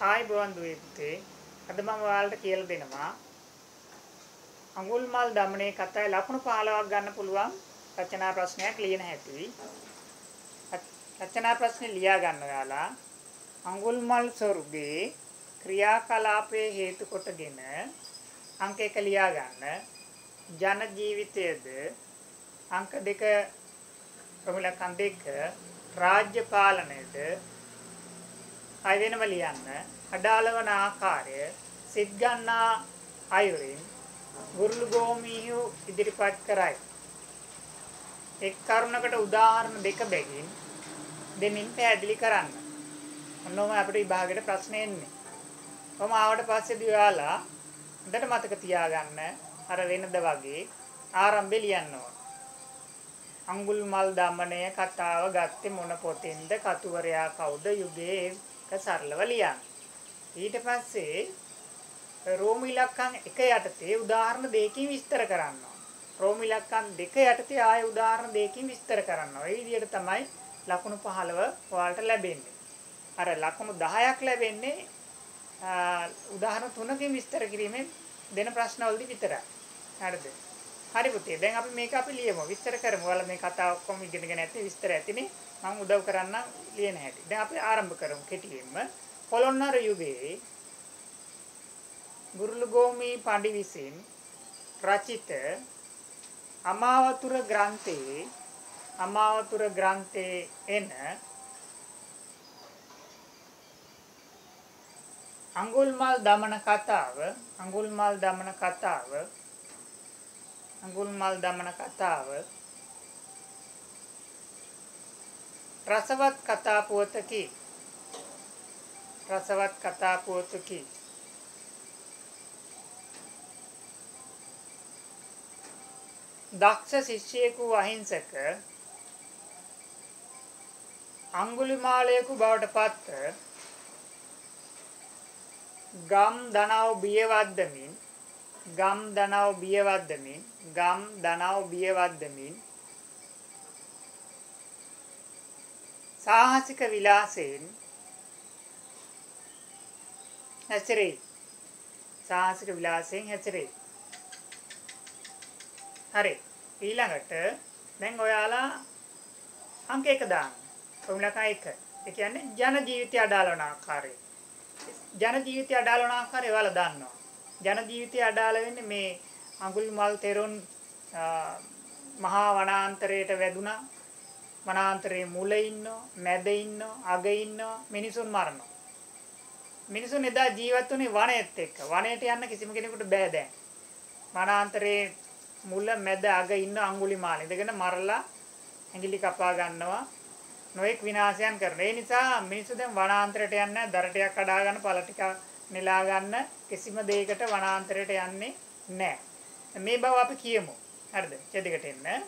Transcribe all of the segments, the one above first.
ආයිබෝවන් දුවේ පුතේ. අද මම ඔයාලට කියලා දෙනවා අඟුල්මාල් දමනයේ කතාවේ ලකුණු 15ක් ගන්න පුළුවන් රචනා ප්‍රශ්නයක් ලියන හැටි. රචනා ප්‍රශ්නේ ලියා ගන්න ඔයාලා. අඟුල්මාල් ස්වර්ගයේ ක්‍රියාකලාපයේ හේතු කොටගෙන අංක 1 ලියා ගන්න. ජන ජීවිතයේද අංක 2 ප්‍රමිලක් අංක 2 රාජ්‍ය පාලනයේද අය වෙනම ලියන්න. අඩාල වන ආකාරය සිත් ගන්නා අයුරින් ගුරුළු ගෝමීහු ඉදිරිපත් කරයි. එක් කරුණකට උදාහරණ දෙක බැගින් දෙමින් පැහැදිලි කරන්න. ඔන්නෝම අපිට විභාගයට ප්‍රශ්න එන්නේ. කොහොම ආවට පස්සේදී ඔයාලා හොඳට මතක තියාගන්න අර වෙනද වගේ ආරම්භය ලියන්න ඕන. අඟුල්මාල් දමනය කතාව ගත්තේ මොන පොතෙන්ද? කතුවරයා කවුද? යුගයේ සරලව ලියන්න. ඊට පස්සේ රෝම ඉලක්කම් 1 යටතේ උදාහරණ දෙකකින් විස්තර කරනවා. රෝම ඉලක්කම් 2 යටතේ ආය උදාහරණ දෙකකින් විස්තර කරනවා. ඒ විදිහට තමයි ලකුණු 15 ඔයාලට ලැබෙන්නේ. අර ලකුණු 10ක් ලැබෙන්නේ උදාහරණ 3කින් විස්තර කිරීමෙන් දෙන ප්‍රශ්නවලදී විතරයි. හරිද? හරි පුතේ. දැන් අපි මේක ලියමු. විස්තර කරමු. ඔයාලා මේ කතාව ඔක්කොම ඉගෙනගෙන ඇත්තේ විස්තර ඇතිනේ. මම උදව් කරන්න ලියන හැටි. දැන් අපි ආරම්භ කරමු කෙටියෙන්ම. පොළොන්නරු යුගයේ ගුරුළුගෝමී පඬි විසින් රචිත අමාවතුර ග්‍රන්ථයේ එන අඟුල්මාල් දමන කතාව රසවත් කතා පුවතකි. දක්ෂ ශිෂ්‍යයෙකු අහිංසක අඟුලිමාලයෙකු බවට පත් ගම් දනව් බියවද්දමින් සාහසික විලාසයෙන් හැසිරේ. හරි. ඊළඟට දැන් ඔයාලා අංක 1 දාන්න. ප්‍රමිලක 1. ඒ කියන්නේ ජන ජීවිතය අඩාල වන ආකාරය. ජන ජීවිතය අඩාල වන ආකාරය ඔයාලා දන්නවා. ජන ජීවිතය අඩාල වෙන්නේ මේ අඟුලිමාල් තෙරුන් මහා වනාන්තරයට වැදුනා. වනාන්තරයේ මුල ඉන්නෝ, මැද ඉන්නෝ, අග ඉන්නෝ, මිනිසුන් මරනවා. මිනිසුන් එදා ජීවත් වුණේ වනයේත් එක්ක. වනයේට යන්න කිසිම කෙනෙකුට බෑ දැන්. වනාන්තරයේ මුල මැද අග ඉන්න අඟුලිමාල ඉඳගෙන මරලා ඇඟිලි කපා ගන්නවා. නොඑක් විනාශයන් කරනවා. ඒ නිසා මිනිස්සු දැන් වනාන්තරයට යන්නේ දර ටිකක් කඩා ගන්න, පළ ටික නෙලා ගන්න කිසිම දෙයකට වනාන්තරයට යන්නේ නැහැ. මේ බව අපි කියමු. හරිද? දෙකට එන්න.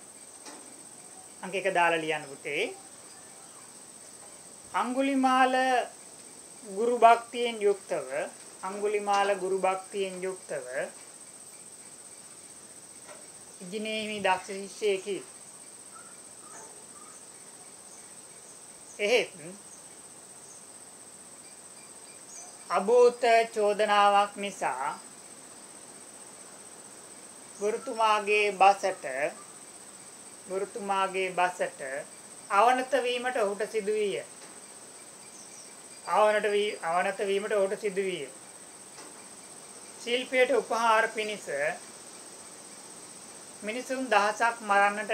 අංක 1 දාලා ලියන්න පුතේ. අඟුලිමාල ගුරු භක්තියෙන් යුක්තව ඉජිනේහි දක්ෂ ශිෂ්‍යයෙකි. එහෙත් අභූත චෝදනාවක් නිසා ගුරුතුමාගේ බසට අවනත වීමට ඔහුට සිදු විය. ශිල්පයට උපහාර පිණිස මිනිසුන් දහසක් මරන්නට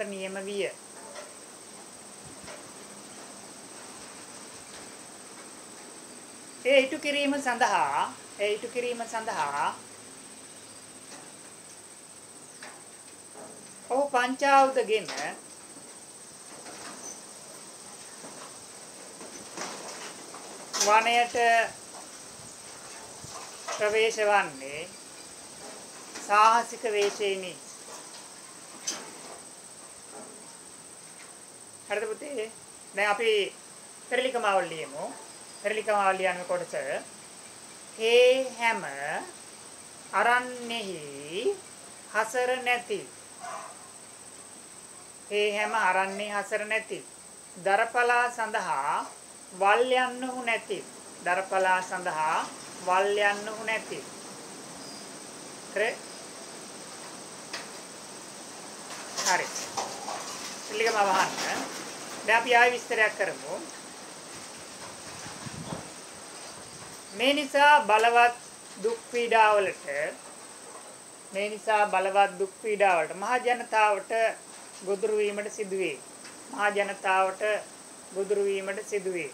නියම විය. ඒ ඉටු කිරීම සඳහා ඔහු පංචාවුදගෙන වනයට ප්‍රවේශ වන්නේ සාහසික වේශයෙනි. හරිද පුතේ? දැන් අපි පෙරලිකමාවල් ලියමු. පෙරලිකමාවල් ලියන කොටස හේ හැම අරන්නේහි හසර නැති දරපලා සඳහා වල් යන්නු නැති දරපලා සඳහා වල් යන්නු නැති හරි පිළිගම වහන්න දැන් අපි ආයෙ විස්තරයක් කරමු මේ නිසා බලවත් දුක් පීඩාවලට මහ ජනතාවට ගොදුරු වීමට සිදුවේ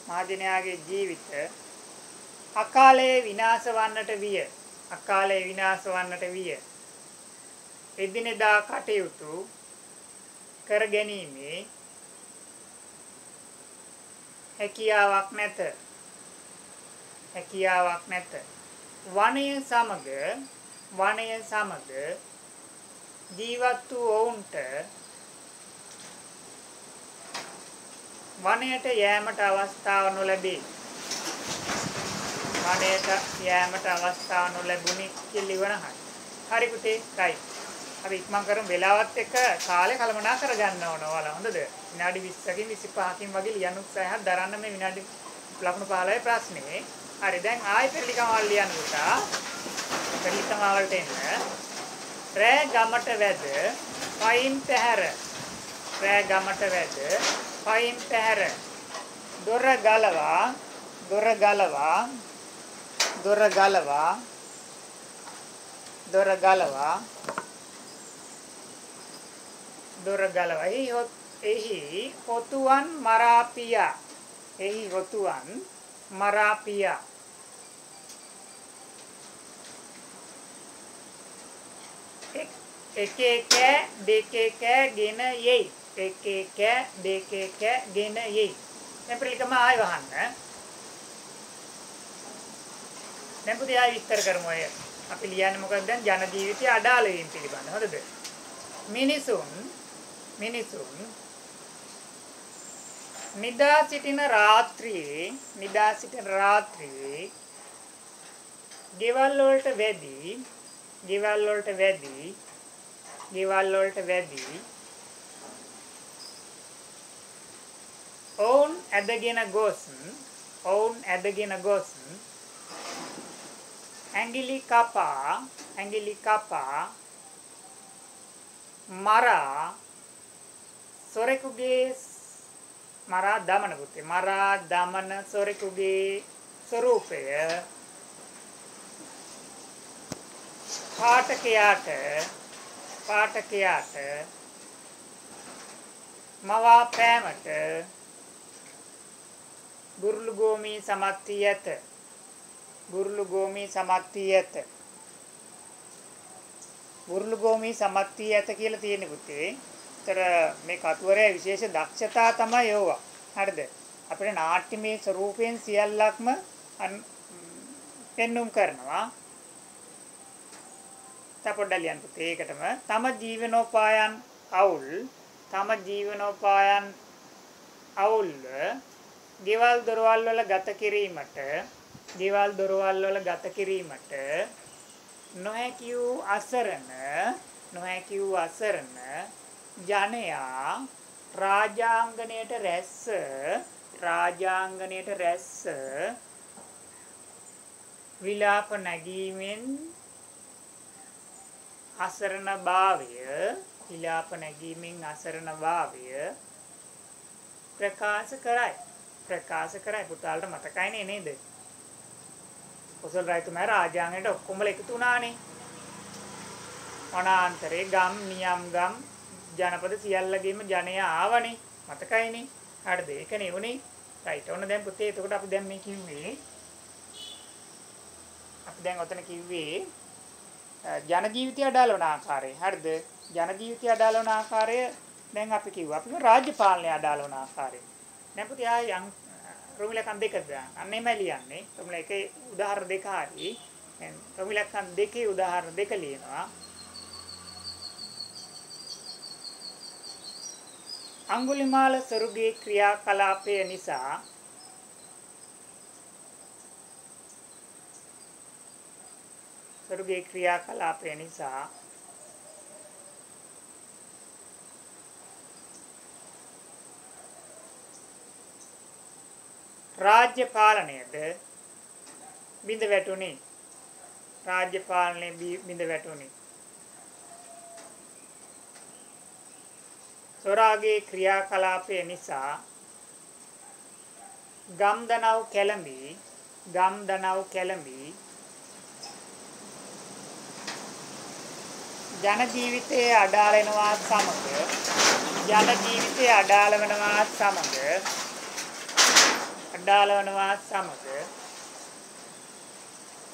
මහජනයාගේ ජීවිත අකාලේ විනාශ වන්නට විය එදිනෙදා කටයුතු කර ගැනීමේ හැකියාවක් නැත වනය සමග ජීවත් වූ ඔවුන්ට වනයට යෑමට අවස්ථාව නොලැබුණි කියලා ඉවරයි. හරි පුතේ, right. අපි ඉක්මන් කරමු වෙලාවත් එක්ක කාලය කළමනා කරගන්න ඕන ඔයාලා. හොඳද? විනාඩි 20කින් 25කින් වගේ ලියන්න උත්සාහයක් දරන්න මේ විනාඩි ලකුණු 15 ප්‍රශ්නේ. හරි දැන් ආයෙ පෙරලිකම වල ලියන්න පුතා. පෙරලිකම වලට එන්න. රෑ ගමට වැද පයින් පැහැර දොර ගලවා එහි හොතුවන් මරා පියා එකේ කෑ දෙකේ කෑ ගෙන යයි දැන් පිළිකම ආයෙ වහන්න දැන් පුතේ ආයෙ විස්තර කරමු අය අපි ලියන්නේ මොකක්ද දැන් ජන ජීවිතය අඩාල වීම පිළිබඳ හොඳද මිනිසුන් නිදා සිටින රාත්‍රියේ ගෙවල් වලට වැඩි ඔවුන් ඇදගෙන ගොස් ඇඟිලි කපා මරා දමන සොරෙකුගේ ස්වරූපය පාඨකයාට මවා පෑමට ගුරුළුගෝමී සමත් ඇත කියලා තියෙන්නේ පුතේ. ඒතර මේ කතුවරේ විශේෂ දක්ෂතා තමයි යෝවා. හරිද? අපේ නාට්‍යමය ස්වරූපයෙන් සියල්ලක්ම පෙන්눔 කරනවා. තපොඩ්ඩලියන් පුතේ ඒකටම තම ජීවනෝපායන් අවුල් ගෙවල් දොරවල් වල ගත කිරීමට නොහැකි වූ අසරණ ජනයා රාජාංගණයට රැස්ස විලාප නැගීමෙන් අසරණභාවය ප්‍රකාශ කරයි පුතාලට මතකයිනේ නේද? කොසල් රජතුමා රාජාංගණයට ඔක්කොම එකතු වුණානේ. වනාන්තරේ ගම් නියම් ගම් ජනපද සියල්ලගෙම ජනයා ආවනේ. මතකයිනේ. හරිද? ඒකනේ උනේ. රයිට්. ඔන්න දැන් පුතේ එතකොට අපි දැන් මේ කිව්වේ ජන ජීවිතය අඩාල වන ආකාරය. හරිද? ජන ජීවිතය අඩාල වන ආකාරය දැන් අපි කිව්වා. අපි රාජ්‍ය පාලනය අඩාල වන ආකාරය. දැන් පුතේ ආයි රොමිලකන් දෙක දාන්න. අන්න එමය ලියන්නේ. රොමිල එකේ උදාහරණ දෙක හරි. දැන් රොමිලකන් දෙකේ උදාහරණ දෙක ලියනවා. අඟුලිමාල සරුගේ ක්‍රියාකලාපය නිසා සොරුගේ ක්‍රියාකලාපය නිසා රාජ්‍ය පාලනයද බිඳ වැටුණි. රාජ්‍ය පාලනය බිඳ වැටුණි. සොරාගේ ක්‍රියාකලාපය නිසා ගම්දනව් කැළඹි ජන ජීවිතයේ අඩාල වෙනවා සමග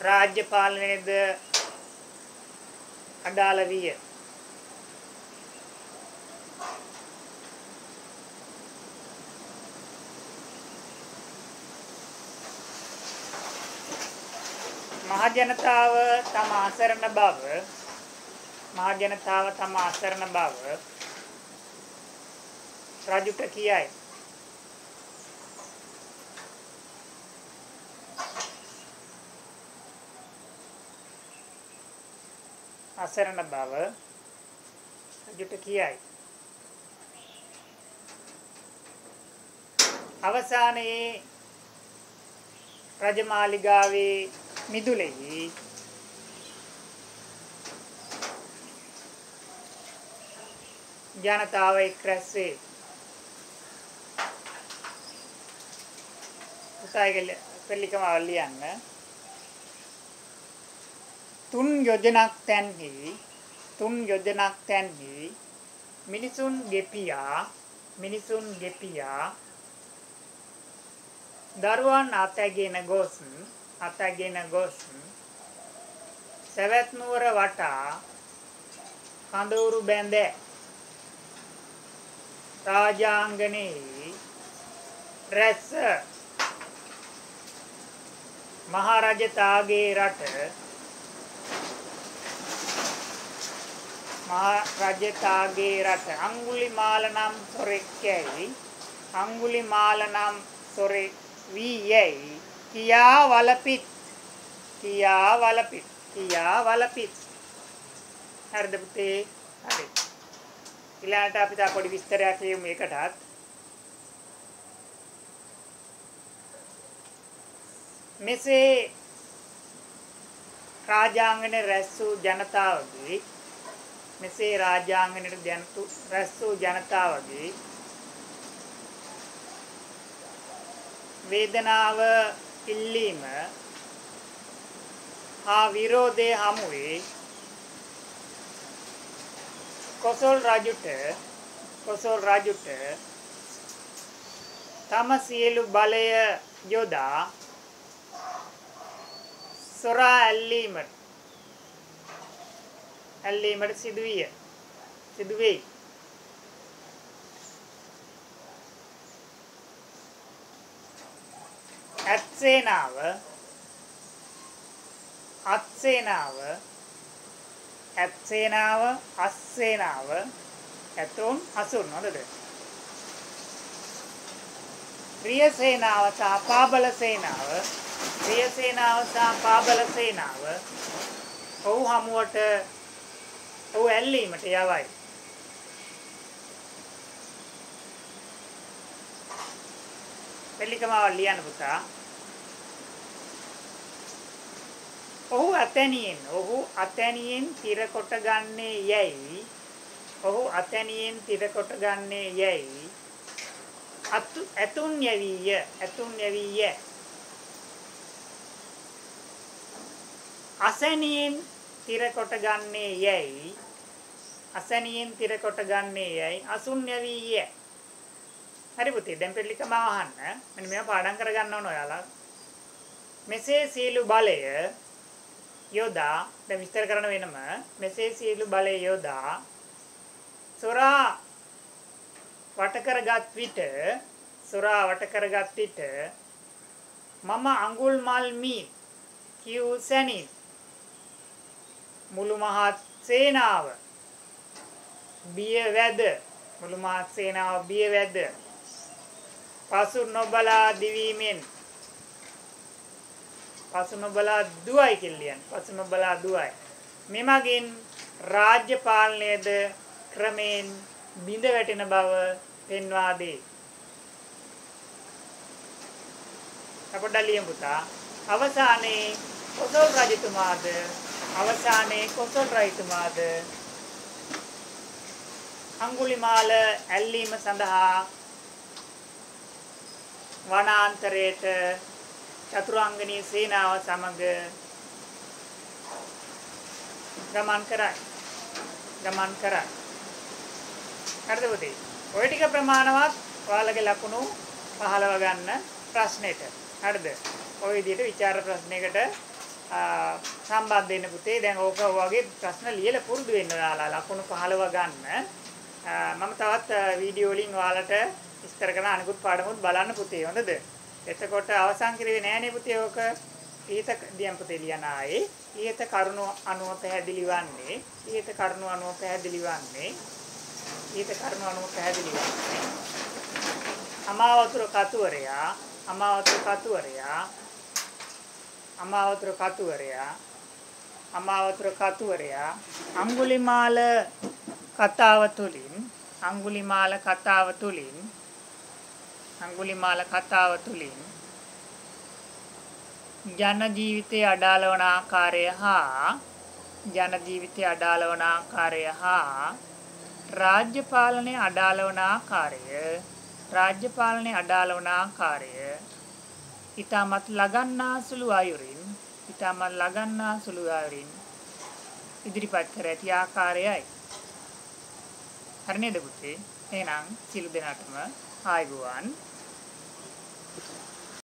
රාජ්‍ය පාලනයේද අඩාල විය. මහජනතාව තම අසරණ බව රජුට කියයි. අවසානයේ රජමාලිගාවේ මිදුලෙහි ජනතාව එක් රැස් වේ. උසාවිගල පෙරලිකම ලියන්න. තුන් යොජනක් තැන්හි මිනිසුන් ගෙපියා දරුවන් අතැගෙන ගොස් සවැත් නුවර වටා කඳවුරු බැඳ රාජාංගනයේ රැස් මහරජතාගේ රට අඟුලිමාල නම් සොරෙක් වී යැයි කියා වලපිත්. හරිද පුතේ? හරි. ඊළඟට අපි තා පොඩි විස්තරයක් කියමු එකටත්. මෙසේ රාජාංගනයේ රැස් වූ ජනතාවගේ වේදනාව ඉල්ලීම හා විරෝධයේ හමුවේ කොසල් රජුට තම සියලු බලය යොදා සොරා ඇල්ලීමට සිදුවෙයි. අස්සේනාව ඇතුන් අසුන් හොඳද? ප්‍රියසේනාව සහ පාබල සේනාව ඔහු හමුවට ඔහු ඇල්ලීමට යවයි. පෙළිකමාව ලියන්න පුතා. ඔහු අතැනියෙන් තිර කොට ගන්නේ යැයි ඇතුන් යැවීය. අසැනියෙන් තිර කොට ගන්නේ යැයි අසුන් යැවීය. හරි පුතේ, දැන් පෙළිකමාව අහන්න. මෙන්න මේවා පාඩම් කරගන්න ඕන ඔයාලා. මෙසේ සියලු බලය යොදා, දැන් විස්තර කරන වෙනම, මෙසේ සියලු බලය යොදා සොරා වට කරගත් විට මම අඟුල්මල් මී කියූ සැනින් මුළු මහත් සේනාව බිය වැද පසු නොබලා දිවීමෙන් පසු නොබලා දුවයි කියලා. පසු නොබලා දුවයි. මෙමගින් රාජ්‍ය පාලනයේද ක්‍රමෙන් බිඳ වැටෙන බව පෙන්වා දෙයි. අපොඩ්ඩක් ලියමු පුතා. අවසානයේ කොසල් රජතුමාද අඟුලිමාල ඇල්ලීම සඳහා වනාන්තරයට චතුරාංගනී සේනාව සමග ගමන් කරයි. හරිද පුතේ? ඔය ටික ප්‍රමාණවත් ඔයාලගේ ලකුණු 15 ගන්න ප්‍රශ්නෙට. හරිද? ඔය විදිහට විචාර ප්‍රශ්නයකට සම්බන්ධ වෙන්න පුතේ. දැන් ඕක වගේ ප්‍රශ්න ලියලා පුරුදු වෙන්න ඔයාලා ලකුණු 15 ගන්න. මම තවත් වීඩියෝ වලින් ඔයාලට විස්තර කරන අනිකුත් පාඩමුත් බලන්න පුතේ. හොඳද? එතකොට අවසන් කරුවේ නෑනේ පුතේ ඕක. ඊට දියම් පුතේ ලියන ආයේ ඊට කරුණු අනුව පැහැදිලි වන්නේ. අමාවතුර කතුවරයා අඟුලිමාල කතාව තුලින් ජන ජීවිතයේ අඩාල වන ආකාරය හා රාජ්‍ය පාලනයේ අඩාල වන ආකාරය ඊටමත් ලගන්නාසුළු අයුරින් ඉදිරිපත් කර ඇති ආකාරයයි. හරි නේද පුතේ? එහෙනම් සියලු දෙනාටම ආයුබෝවන්.